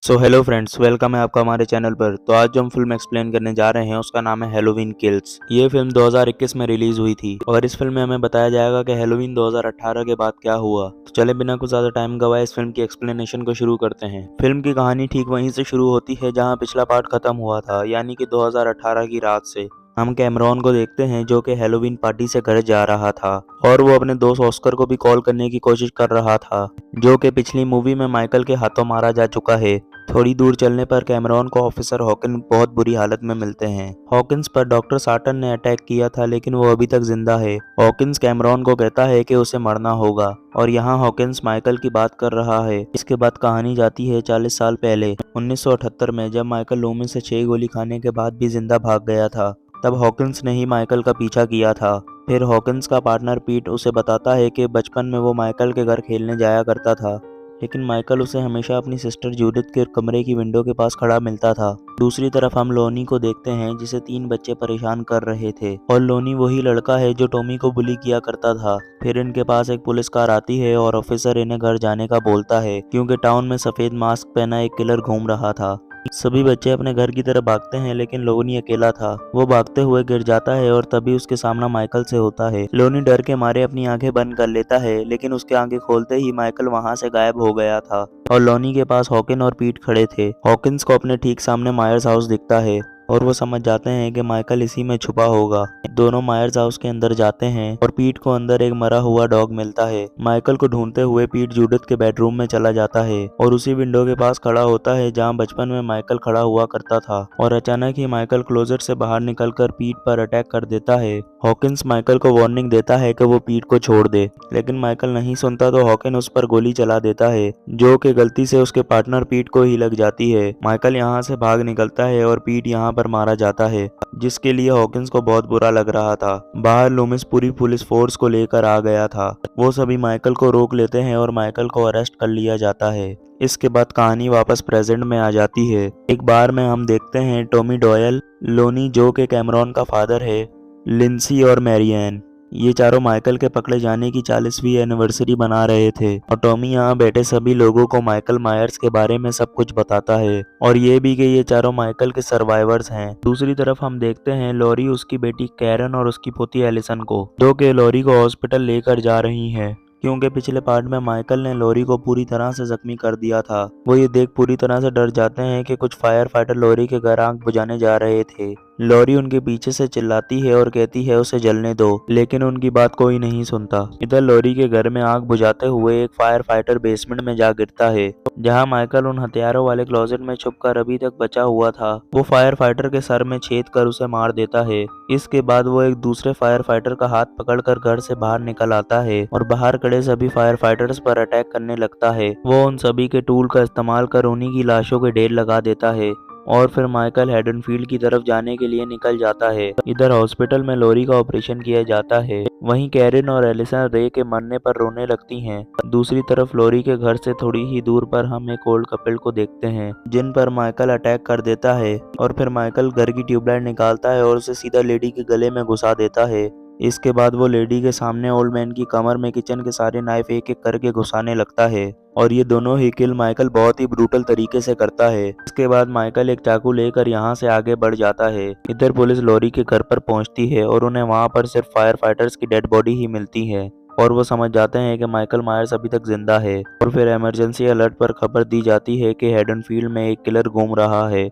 So hello friends, welcome है आपका हमारे चैनल पर। तो आज जो हम फिल्म एक्सप्लेन करने जा रहे हैं उसका नाम है हैलोवीन किल्स। ये फिल्म 2021 में रिलीज हुई थी और इस फिल्म में हमें बताया जाएगा कि हैलोवीन 2018 के बाद क्या हुआ। तो चले बिना कुछ ज्यादा टाइम गवाए इस फिल्म की एक्सप्लेनेशन को शुरू करते हैं। फिल्म की कहानी ठीक वहीं से शुरू होती है जहाँ पिछला पार्ट खत्म हुआ था, यानी कि 2018 की रात से। हम कैमरॉन को देखते हैं जो कि हैलोवीन पार्टी से घर जा रहा था और वो अपने दोस्त ऑस्कर को भी कॉल करने की कोशिश कर रहा था, जो कि पिछली मूवी में माइकल के हाथों मारा जा चुका है। थोड़ी दूर चलने पर कैमरॉन को ऑफिसर हॉकिन बहुत बुरी हालत में मिलते हैं। हॉकिंस पर डॉक्टर साटन ने अटैक किया था लेकिन वो अभी तक जिंदा है। हॉकिंस कैमरॉन को कहता है कि उसे मरना होगा और यहाँ हॉकिंस माइकल की बात कर रहा है। इसके बाद कहानी जाती है 40 साल पहले 1978 में, जब माइकल लूमी से 6 गोली खाने के बाद भी जिंदा भाग गया था। तब हॉकिंस ने ही माइकल का पीछा किया था। फिर हॉकिंस का पार्टनर पीट उसे बताता है कि बचपन में वो माइकल के घर खेलने जाया करता था, लेकिन माइकल उसे हमेशा अपनी सिस्टर जूडिथ के कमरे की विंडो के पास खड़ा मिलता था। दूसरी तरफ हम लोनी को देखते हैं जिसे 3 बच्चे परेशान कर रहे थे और लोनी वही लड़का है जो टॉमी को बुली किया करता था। फिर इनके पास एक पुलिस कार आती है और ऑफिसर इन्हें घर जाने का बोलता है क्योंकि टाउन में सफेद मास्क पहना एक किलर घूम रहा था। सभी बच्चे अपने घर की तरफ भागते हैं लेकिन लोनी अकेला था। वो भागते हुए गिर जाता है और तभी उसके सामना माइकल से होता है। लोनी डर के मारे अपनी आंखें बंद कर लेता है लेकिन उसके आंखें खोलते ही माइकल वहां से गायब हो गया था और लोनी के पास हॉकिन और पीट खड़े थे। हॉकिंस को अपने ठीक सामने मायर्स हाउस दिखता है और वो समझ जाते हैं कि माइकल इसी में छुपा होगा। दोनों मायर्स हाउस के अंदर जाते हैं और पीट को अंदर एक मरा हुआ डॉग मिलता है। माइकल को ढूंढते हुए पीट जूडिथ के बेडरूम में चला जाता है और उसी विंडो के पास खड़ा होता है जहां बचपन में माइकल खड़ा हुआ करता था। और अचानक ही माइकल क्लोजेट से बाहर निकलकर पीट पर अटैक कर देता है। हॉकिंस माइकल को वार्निंग देता है कि वो पीट को छोड़ दे, लेकिन माइकल नहीं सुनता तो हॉकिन उस पर गोली चला देता है जो कि गलती से उसके पार्टनर पीट को ही लग जाती है। माइकल यहाँ से भाग निकलता है और पीट यहाँ पर मारा जाता है, जिसके लिए हॉकिंस को बहुत बुरा लग रहा था। बाहर लूमिस पूरी पुलिस फोर्स को लेकर आ गया था। वो सभी माइकल को रोक लेते हैं और माइकल को अरेस्ट कर लिया जाता है। इसके बाद कहानी वापस प्रेजेंट में आ जाती है। एक बार में हम देखते हैं टॉमी डॉयल, लोनी जो के कैमरॉन का फादर है, लिंसी और मैरियन। ये चारों माइकल के पकड़े जाने की 40वीं एनिवर्सरी मना रहे थे और टॉमी यहाँ बैठे सभी लोगों को माइकल मायर्स के बारे में सब कुछ बताता है और ये भी कि ये चारों माइकल के सर्वाइवर्स हैं। दूसरी तरफ हम देखते हैं लॉरी उसकी बेटी कैरन और उसकी पोती एलिसन को, जो कि लॉरी को हॉस्पिटल लेकर जा रही हैं क्योंकि पिछले पार्ट में माइकल ने लॉरी को पूरी तरह से जख्मी कर दिया था। वो ये देख पूरी तरह से डर जाते हैं कि कुछ फायर फाइटर लॉरी के घर आग बुझाने जा रहे थे। लॉरी उनके पीछे से चिल्लाती है और कहती है उसे जलने दो, लेकिन उनकी बात कोई नहीं सुनता। इधर लॉरी के घर में आग बुझाते हुए एक फायर फाइटर बेसमेंट में जा गिरता है जहां माइकल उन हथियारों वाले क्लोजेट में छुपकर अभी तक बचा हुआ था। वो फायर फाइटर के सर में छेद कर उसे मार देता है। इसके बाद वो एक दूसरे फायर फाइटर का हाथ पकड़कर घर से बाहर निकल आता है और बाहर खड़े सभी फायर फाइटर्स पर अटैक करने लगता है। वो उन सभी के टूल का इस्तेमाल कर उन्हीं की लाशों के ढेर लगा देता है और फिर माइकल हेडनफील्ड की तरफ जाने के लिए निकल जाता है। इधर हॉस्पिटल में लॉरी का ऑपरेशन किया जाता है। वहीं कैरिन और एलिसन रे के मरने पर रोने लगती हैं। दूसरी तरफ लॉरी के घर से थोड़ी ही दूर पर हम एक ओल्ड कपल को देखते हैं जिन पर माइकल अटैक कर देता है और फिर माइकल घर की ट्यूबलाइट निकालता है और उसे सीधा लेडी के गले में घुसा देता है। इसके बाद वो लेडी के सामने ओल्ड मैन की कमर में किचन के सारे नाइफ एक एक करके घुसाने लगता है और ये दोनों ही किल माइकल बहुत ही ब्रूटल तरीके से करता है। इसके बाद माइकल एक चाकू लेकर यहाँ से आगे बढ़ जाता है। इधर पुलिस लॉरी के घर पर पहुंचती है और उन्हें वहां पर सिर्फ फायर फाइटर्स की डेड बॉडी ही मिलती है और वो समझ जाते हैं कि माइकल मायर्स अभी तक जिंदा है। और फिर इमरजेंसी अलर्ट पर खबर दी जाती है कि हेडनफील्ड में एक किलर घूम रहा है।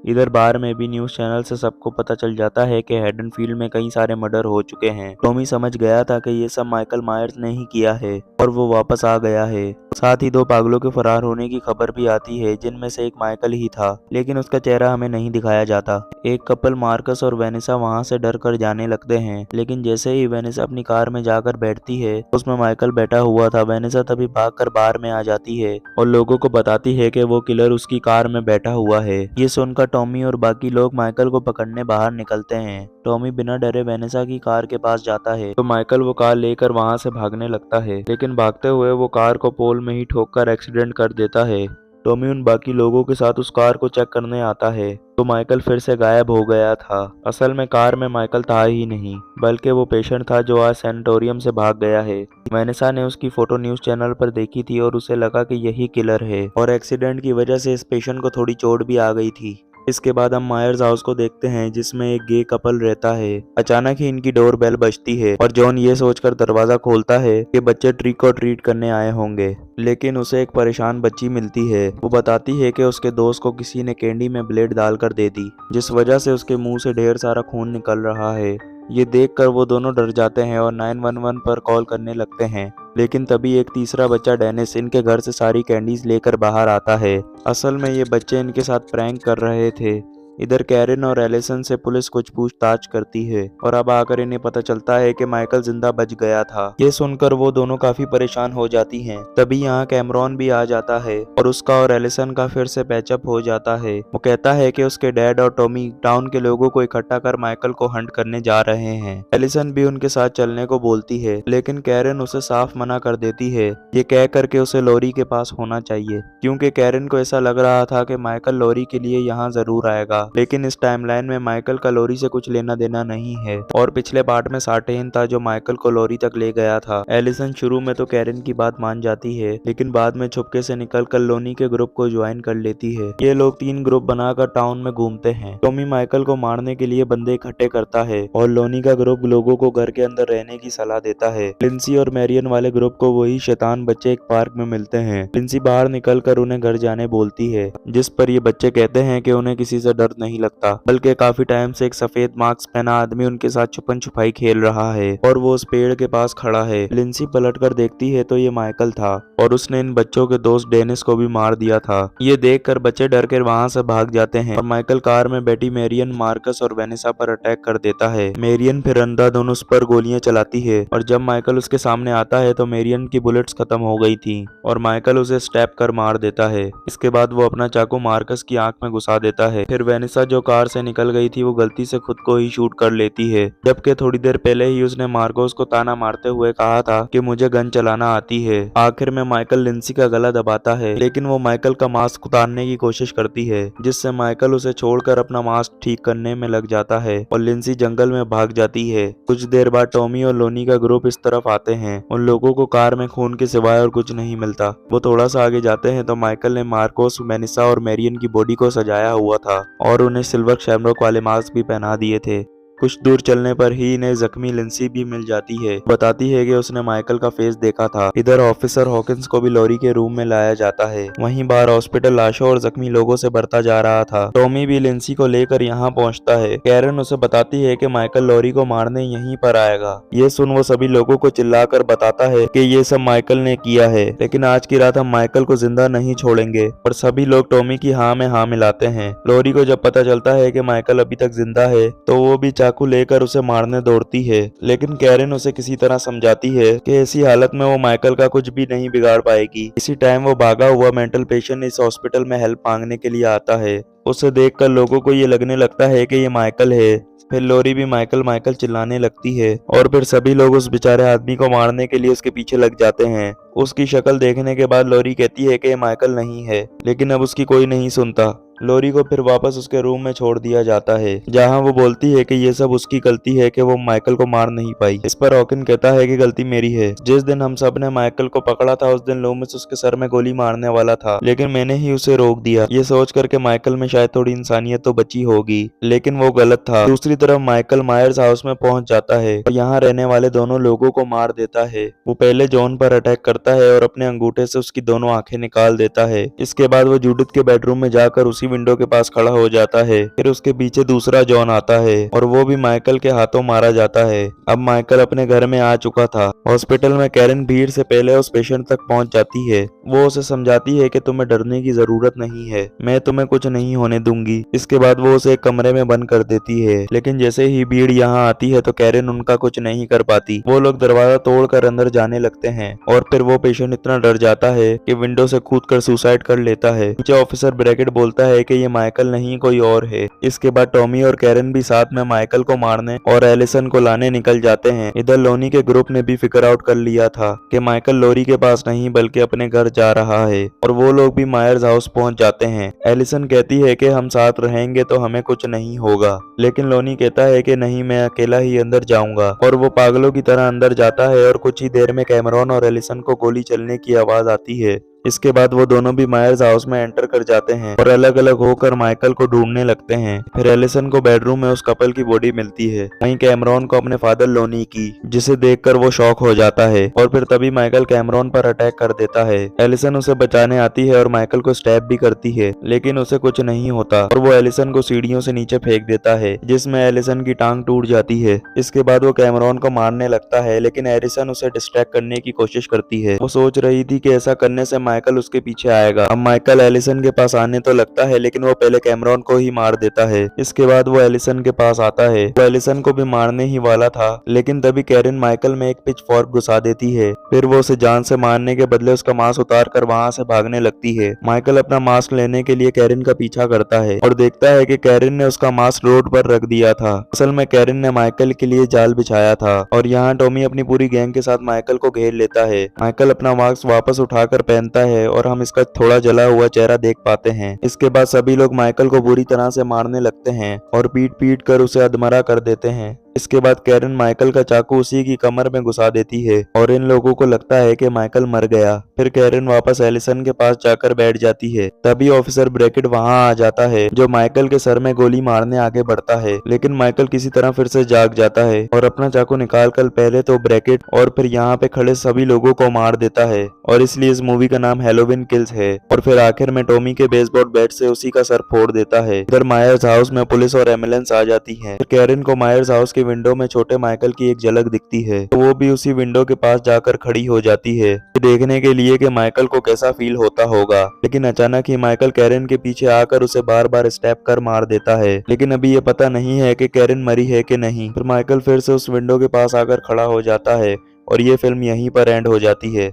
इधर बार में भी न्यूज चैनल से सबको पता चल जाता है कि हेडनफील्ड में कई सारे मर्डर हो चुके हैं। टॉमी समझ गया था कि ये सब माइकल मायर्स ने ही किया है और वो वापस आ गया है। साथ ही 2 पागलों के फरार होने की खबर भी आती है जिनमें से एक माइकल ही था, लेकिन उसका चेहरा हमें नहीं दिखाया जाता। एक कपल मार्कस और वेनिसा वहां से डर कर जाने लगते हैं, लेकिन जैसे ही वेनिसा अपनी कार में जाकर बैठती है उसमें माइकल बैठा हुआ था। वेनिसा तभी भागकर बाहर में आ जाती है और लोगों को बताती है कि वो किलर उसकी कार में बैठा हुआ है। ये सुनकर टॉमी और बाकी लोग माइकल को पकड़ने बाहर निकलते हैं। टॉमी बिना डरे वेनिसा की कार के पास जाता है तो माइकल वो कार लेकर वहां से भागने लगता है, लेकिन भागते हुए वो कार को पोल में ही ठोककर एक्सीडेंट कर देता है। टॉमी उन बाकी लोगों के साथ उस कार को चेक करने आता है तो माइकल फिर से गायब हो गया था। असल में कार में माइकल था ही नहीं, बल्कि वो पेशेंट था जो आज सैनिटोरियम से भाग गया है। वैनेसा ने उसकी फोटो न्यूज चैनल पर देखी थी और उसे लगा कि यही किलर है, और एक्सीडेंट की वजह से इस पेशेंट को थोड़ी चोट भी आ गई थी। इसके बाद हम मायर्स हाउस को देखते हैं जिसमें एक गे कपल रहता है। अचानक ही इनकी डोर बेल बजती है और जॉन ये सोचकर दरवाजा खोलता है कि बच्चे ट्रिक और ट्रीट करने आए होंगे, लेकिन उसे एक परेशान बच्ची मिलती है। वो बताती है कि उसके दोस्त को किसी ने कैंडी में ब्लेड डालकर दे दी, जिस वजह से उसके मुंह से ढेर सारा खून निकल रहा है। ये देखकर वो दोनों डर जाते हैं और 911 पर कॉल करने लगते हैं, लेकिन तभी एक तीसरा बच्चा डेनिस इनके घर से सारी कैंडीज लेकर बाहर आता है। असल में ये बच्चे इनके साथ प्रैंक कर रहे थे। इधर कैरन और एलिसन से पुलिस कुछ पूछताछ करती है और अब आकर इन्हें पता चलता है कि माइकल जिंदा बच गया था। ये सुनकर वो दोनों काफी परेशान हो जाती हैं। तभी यहाँ कैमरॉन भी आ जाता है और उसका और एलिसन का फिर से पैचअप हो जाता है। वो कहता है कि उसके डैड और टॉमी टाउन के लोगों को इकट्ठा कर माइकल को हंट करने जा रहे हैं। एलिसन भी उनके साथ चलने को बोलती है, लेकिन कैरन उसे साफ मना कर देती है। ये कह करके उसे लॉरी के पास होना चाहिए, क्योंकि कैरन को ऐसा लग रहा था कि माइकल लॉरी के लिए यहाँ जरूर आएगा। लेकिन इस टाइमलाइन में माइकल का लॉरी से कुछ लेना देना नहीं है, और पिछले पार्ट में सार्टेन था जो माइकल को लॉरी तक ले गया था। एलिसन शुरू में तो कैरन की बात मान जाती है, लेकिन बाद में छुपके से निकलकर लोनी के ग्रुप को ज्वाइन कर लेती है। ये लोग 3 ग्रुप बनाकर टाउन में घूमते हैं। टॉमी माइकल को मारने के लिए बंदे इकट्ठे करता है और लोनी का ग्रुप लोगों को घर के अंदर रहने की सलाह देता है। लिंसी और मैरियन वाले ग्रुप को वही शैतान बच्चे एक पार्क में मिलते हैं। लिंसी बाहर निकलकर उन्हें घर जाने बोलती है, जिस पर ये बच्चे कहते हैं कि उन्हें किसी से डर नहीं लगता, बल्कि काफी टाइम से एक सफेद मास्क पहना आदमी उनके साथ छुपन छुपाई खेल रहा है और वो उस पेड़ के पास खड़ा है। लिंसी पलटकर देखती है तो ये माइकल था और उसने इन बच्चों के दोस्त डेनिस को भी मार दिया था। ये देखकर बच्चे डर कर वहां से भाग जाते हैं और माइकल कार में बैठी मेरियन, मार्कस और वेनेसा पर अटैक कर देता है। मेरियन फिर अंधाधुंध पर गोलियां चलाती है और जब माइकल उसके सामने आता है तो मेरियन की बुलेट्स खत्म हो गई थी और माइकल उसे स्टैप कर मार देता है। इसके बाद वो अपना चाकू मार्कस की आंख में घुसा देता है। फिर वेनेसा जो कार से निकल गई थी वो गलती से खुद को ही शूट कर लेती है, जबकि थोड़ी देर पहले ही उसने मार्कोस को ताना मारते हुए कहा था कि मुझे गन चलाना आती है। आखिर में माइकल लिंसी का गला दबाता है, लेकिन वो माइकल का मास्क उतारने की कोशिश करती है, जिससे माइकल उसे छोड़कर अपना मास्क ठीक करने में लग जाता है और लिंसी जंगल में भाग जाती है। कुछ देर बाद टॉमी और लोनी का ग्रुप इस तरफ आते हैं। उन लोगों को कार में खून के सिवाय और कुछ नहीं मिलता। वो थोड़ा सा आगे जाते हैं तो माइकल ने मार्कोस, वेनेसा और मेरियन की बॉडी को सजाया हुआ था और उन्हें सिल्वर शैमरॉक वाले मास्क भी पहना दिए थे। कुछ दूर चलने पर ही इन्हें जख्मी लिंसी भी मिल जाती है। बताती है कि उसने माइकल का फेस देखा था। इधर ऑफिसर हॉकिंस को भी लॉरी के रूम में लाया जाता है। वहीं बाहर हॉस्पिटल लाशों और जख्मी लोगों से भरता जा रहा था। टॉमी भी लिंसी को लेकर यहाँ पहुँचता है। कैरन उसे बताती है कि माइकल लॉरी को मारने यहीं पर आएगा। ये सुन वो सभी लोगों को चिल्लाकर बताता है कि ये सब माइकल ने किया है, लेकिन आज की रात हम माइकल को जिंदा नहीं छोड़ेंगे। और सभी लोग टॉमी की हाँ में हाँ मिलाते हैं। लॉरी को जब पता चलता है कि माइकल अभी तक जिंदा है तो वो भी चाकू लेकर उसे मारने दौड़ती है, लेकिन कैरन उसे किसी तरह समझाती है कि ऐसी हालत में वो माइकल का कुछ भी नहीं बिगाड़ पाएगी। इसी टाइम वो भागा हुआ मेंटल पेशेंट इस हॉस्पिटल में हेल्प मांगने के लिए आता है। उसे देखकर लोगों को ये लगने लगता है कि ये माइकल है। फिर लॉरी भी माइकल माइकल चिल्लाने लगती है और फिर सभी लोग उस बेचारे आदमी को मारने के लिए उसके पीछे लग जाते हैं। उसकी शक्ल देखने के बाद लॉरी कहती है कि ये माइकल नहीं है, लेकिन अब उसकी कोई नहीं सुनता। लॉरी को फिर वापस उसके रूम में छोड़ दिया जाता है, जहां वो बोलती है कि ये सब उसकी गलती है कि वो माइकल को मार नहीं पाई। इस पर हॉकिन कहता है कि गलती मेरी है। जिस दिन हम सब ने माइकल को पकड़ा था उस दिन लूमिस उसके सर में गोली मारने वाला था, लेकिन मैंने ही उसे रोक दिया। ये सोच करके माइकल में शायद थोड़ी इंसानियत तो बची होगी, लेकिन वो गलत था। दूसरी तरफ माइकल मायर्स हाउस में पहुंच जाता है और यहाँ रहने वाले दोनों लोगों को मार देता है। वो पहले जॉन पर अटैक करता है और अपने अंगूठे से उसकी दोनों आंखें निकाल देता है। इसके बाद वो जूडिथ के बेडरूम में जाकर उसी विंडो के पास खड़ा हो जाता है। फिर उसके पीछे दूसरा जॉन आता है और वो भी माइकल के हाथों मारा जाता है। अब माइकल अपने घर में आ चुका था। हॉस्पिटल में कैरन भीड़ से पहले उस पेशेंट तक पहुंच जाती है। वो उसे समझाती है कि तुम्हें डरने की जरूरत नहीं है, मैं तुम्हें कुछ नहीं होने दूंगी। इसके बाद वो उसे एक कमरे में बंद कर देती है, लेकिन जैसे ही भीड़ यहाँ आती है तो कैरन उनका कुछ नहीं कर पाती। वो लोग दरवाजा तोड़कर अंदर जाने लगते हैं और फिर वो पेशेंट इतना डर जाता है कि विंडो से कूदकर सुसाइड कर लेता है। नीचे ऑफिसर ब्रैकेट बोलता है है कि ये माइकल नहीं कोई और है। इसके बाद टॉमी और कैरन भी साथ में माइकल को मारने और एलिसन को लाने निकल जाते हैं। इधर लोनी के ग्रुप ने भी फिगर आउट कर लिया था कि माइकल लोरी के पास नहीं बल्कि अपने घर जा रहा है और वो लोग भी मायर्स हाउस पहुंच जाते हैं। एलिसन कहती है कि हम साथ रहेंगे तो हमें कुछ नहीं होगा, लेकिन लोनी कहता है कि नहीं, मैं अकेला ही अंदर जाऊंगा और वो पागलों की तरह अंदर जाता है और कुछ ही देर में कैमरॉन और एलिसन को गोली चलने की आवाज आती है। इसके बाद वो दोनों भी मायर्स हाउस में एंटर कर जाते हैं और अलग अलग होकर माइकल को ढूंढने लगते हैं। फिर एलिसन को बेडरूम में उस कपल की बॉडी मिलती है, वहीं कैमरॉन को अपने फादर लोनी की, जिसे देखकर वो शॉक हो जाता है और फिर तभी माइकल कैमरॉन पर अटैक कर देता है। एलिसन उसे बचाने आती है और माइकल को स्टैब भी करती है, लेकिन उसे कुछ नहीं होता और वो एलिसन को सीढ़ियों से नीचे फेंक देता है, जिसमें एलिसन की टांग टूट जाती है। इसके बाद वो कैमरॉन को मारने लगता है, लेकिन एलिसन उसे डिस्ट्रैक्ट करने की कोशिश करती है। वो सोच रही थी कि ऐसा करने से माइकल उसके पीछे आएगा। अब माइकल एलिसन के पास आने तो लगता है, लेकिन वो पहले कैमरॉन को ही मार देता है। इसके बाद वो एलिसन के पास आता है। वो एलिसन को भी मारने ही वाला था, लेकिन तभी कैरन माइकल में एक पिच फॉर्क घुसा देती है। फिर वो उसे जान से मारने के बदले उसका मास्क उतार कर वहाँ से भागने लगती है। माइकल अपना मास्क लेने के लिए कैरन का पीछा करता है और देखता है कि कैरन ने उसका मास्क रोड पर रख दिया था। असल में कैरन ने माइकल के लिए जाल बिछाया था और यहाँ टॉमी अपनी पूरी गैंग के साथ माइकल को घेर लेता है। माइकल अपना मास्क वापस उठाकर पहनता है और हम इसका थोड़ा जला हुआ चेहरा देख पाते हैं। इसके बाद सभी लोग माइकल को बुरी तरह से मारने लगते हैं और पीट पीट कर उसे अधमरा कर देते हैं। इसके बाद कैरन माइकल का चाकू उसी की कमर में घुसा देती है और इन लोगों को लगता है कि माइकल मर गया। फिर कैरन वापस एलिसन के पास जाकर बैठ जाती है। तभी ऑफिसर ब्रैकेट वहां आ जाता है, जो माइकल के सर में गोली मारने आगे बढ़ता है, लेकिन माइकल किसी तरह फिर से जाग जाता है और अपना चाकू निकालकर पहले तो ब्रैकेट और फिर यहाँ पे खड़े सभी लोगों को मार देता है और इसलिए इस मूवी का नाम हैलोवीन किल्स है। और फिर आखिर में टॉमी के बेसबॉल बैट से उसी का सर फोड़ देता है। इधर मायर्स हाउस में पुलिस और एम्बुलेंस आ जाती है। कैरन को मायर्स हाउस की विंडो में छोटे माइकल की एक झलक दिखती है, तो वो भी उसी विंडो के पास जाकर खड़ी हो जाती है, देखने के लिए कि माइकल को कैसा फील होता होगा। लेकिन अचानक ही माइकल कैरन के पीछे आकर उसे बार बार स्टेप कर मार देता है, लेकिन अभी ये पता नहीं है कि कैरन मरी है कि नहीं। फिर माइकल फिर से उस विंडो के पास आकर खड़ा हो जाता है और ये फिल्म यहीं पर एंड हो जाती है।